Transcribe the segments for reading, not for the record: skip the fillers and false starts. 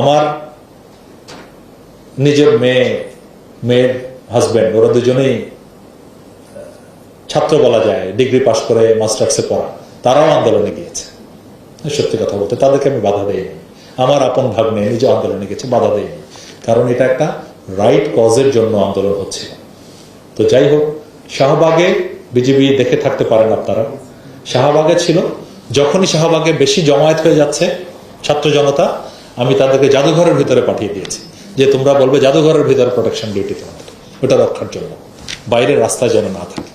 আমার নিজের মেয়ের হাজব্যান্ড, ওরা দুজনেই ছাত্র বলা যায়, ডিগ্রি পাশ করে মাস্টার্সে পড়া, তারাও আন্দোলনে গিয়েছে। সত্যি কথা বলতে তাদেরকে আমি বাধা দেইনি। আমার আপন ভাগ্নে নিজে আন্দোলনে গেছে, বাধা দেয়নি, কারণ এটা একটা রাইট কজের জন্য আন্দোলন হচ্ছিল। তো যাই হোক, শাহবাগে বিজিবি দেখে থাকতে পারেন আপনারা, শাহবাগে ছিল, যখনই শাহবাগে বেশি জমায়েত হয়ে যাচ্ছে ছাত্র জনতা, আমি তাদেরকে জাদুঘরের ভিতরে পাঠিয়ে দিয়েছি, যে তোমরা বলবে জাদুঘরের ভিতরে প্রোটেকশন ডিউটি তোমাদের, ওটা রক্ষার জন্য, বাইরের রাস্তায় যেন না থাকে।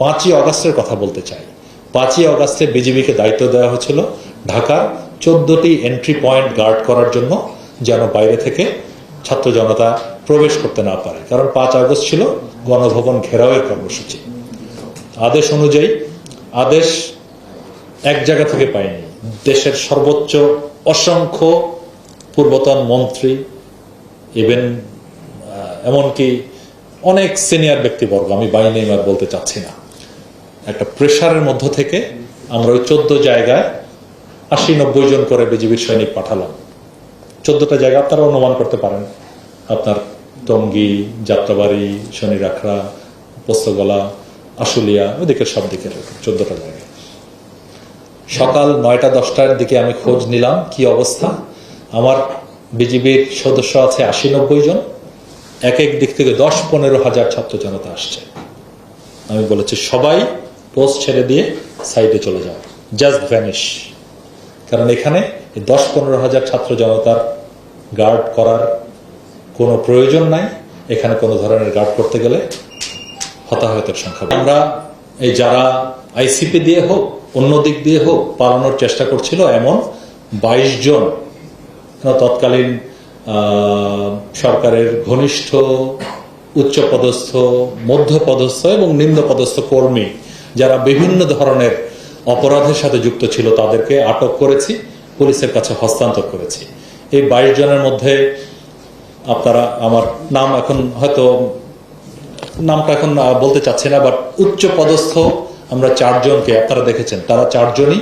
5ই অগাস্টের কথা বলতে চাই। 5ই অগাস্টে বিজিবিকে দায়িত্ব দেওয়া হয়েছিল ঢাকার 14টি এন্ট্রি পয়েন্ট গার্ড করার জন্য, যেন বাইরে থেকে ছাত্র জনতা প্রবেশ করতে না পারে, কারণ 5 আগস্ট ছিল গণভবন ঘেরাওয়ের কর্মসূচি। আদেশ অনুযায়ী, আদেশ এক জায়গা থেকে পাইনি, দেশের সর্বোচ্চ অসংখ্য পূর্বতন মন্ত্রী, ইভেন এমনকি অনেক সিনিয়র ব্যক্তিবর্গ, আমি বাই নেম আর বলতে চাচ্ছি না, একটা প্রেশারের মধ্য থেকে আমরা ওই 14 জায়গায় 80-90 জন করে বিজিবির সৈনিক পাঠালাম। 14টা জায়গা আপনারা অনুমান করতে পারেন, আপনার টঙ্গী, যাত্রাবাড়ি, শনিরাখড়া, পোস্তগোলা, আশুলিয়া, ওইদিকে সব দিকে 14টা জায়গায়। সকাল 9টা-10টার দিকে আমি খোঁজ নিলাম কি অবস্থা। আমার বিজিবির সদস্য আছে 80-90 জন, এক এক দিক থেকে 10-15 হাজার ছাত্র জনতা আসছে। আমি বলেছি সবাই পোস্ট ছেড়ে দিয়ে সাইডে চলে যাও, জাস্ট ভ্যানিশ, কারণ এখানে 10-15 হাজার ছাত্র জনতার গার্ড করার কোনো প্রয়োজন নাই। এখানে কোনো ধরনের গার্ড করতে গেলে হতাহতের সংখ্যা। আমরা এই যারা আইসিপি দিয়ে হোক অন্য দিক দিয়ে হোক পালানোর চেষ্টা করছিল, এমন 22 জন তৎকালীন সরকারের ঘনিষ্ঠ, উচ্চপদস্থ, মধ্যপদস্থ এবং নিম্নপদস্থ কর্মী, যারা বিভিন্ন ধরনের অপরাধের সাথে যুক্ত ছিল, তাদেরকে আটক করেছি, পুলিশের কাছে হস্তান্তর করেছি। এই 22 জনের মধ্যে আপনারা, আমার নাম এখন হয়তো নামটা এখন বলতে চাচ্ছি না, বাট উচ্চ পদস্থ আমরা 4 জনকে আপনারা দেখেছেন, তারা 4 জনই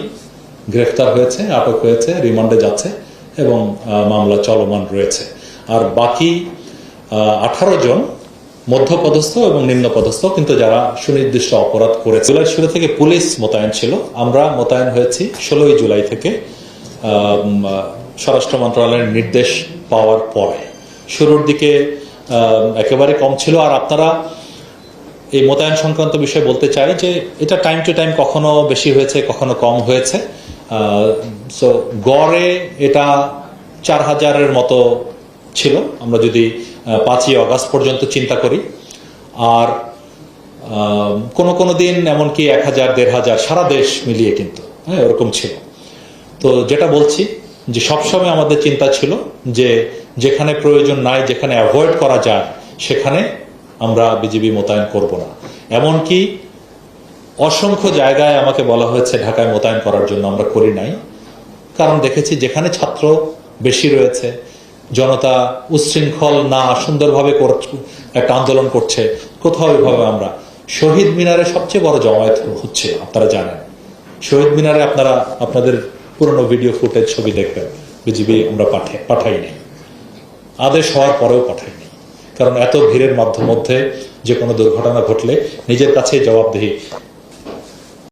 গ্রেফতার হয়েছে, আটক হয়েছে, রিমান্ডে যাচ্ছে এবং মামলা চলমান রয়েছে। আর বাকি 18 জন মধ্যপদস্থ এবং নিম্নপদস্থ, কিন্তু যারা সুনির্দিষ্ট অপরাধ করেছে। জুলাই শুরু থেকে পুলিশ মোতায়েন ছিল, আমরা মোতায়েন হয়েছি 16ই জুলাই থেকে, স্বরাষ্ট্র মন্ত্রণালয়ের নির্দেশ পাওয়ার পরে। শুরুর দিকে একেবারে কম ছিল। আর আপনারা এই মোতায়েন সংক্রান্ত বিষয়ে বলতে চাই যে এটা টাইম টু টাইম কখনো বেশি হয়েছে, কখনো কম হয়েছে। সো গড়ে এটা 4000-এর মতো ছিল, আমরা যদি 5ই অগাস্ট পর্যন্ত চিন্তা করি। আর কোনো দিন এমনকি 1000-1500 সারা দেশ মিলিয়ে, কিন্তু হ্যাঁ ওরকম ছিল। তো যেটা বলছি যে সবসময় আমাদের চিন্তা ছিল যে যেখানে প্রয়োজন নাই, যেখানে অ্যাভয়েড করা যায়, সেখানে আমরা বিজিবি মোতায়েন করব না। এমনকি অসংখ্য জায়গায় আমাকে বলা হয়েছে ঢাকায় মোতায়েন করার জন্য, আমরা করি নাই, কারণ দেখেছি যেখানে ছাত্র বেশি রয়েছে, জনতা উচ্ছৃঙ্খল না, সুন্দরভাবে একটা আন্দোলন করছে, কোথাও এভাবে আমরা শহীদ মিনারে সবচেয়ে বড় জমায়েত হচ্ছে, আপনারা জানেন। শহীদ মিনারে আপনারা আপনাদের পুরনো ভিডিও ফুটেজ, ছবি দেখবেন, বিজিবি আমরা পাঠাইনি, আদেশ হওয়ার পরেও পাঠাইনি, কারণ এত ভিড়ের মধ্যে যে কোনো দুর্ঘটনা ঘটলে নিজের কাছেই জবাবদিহি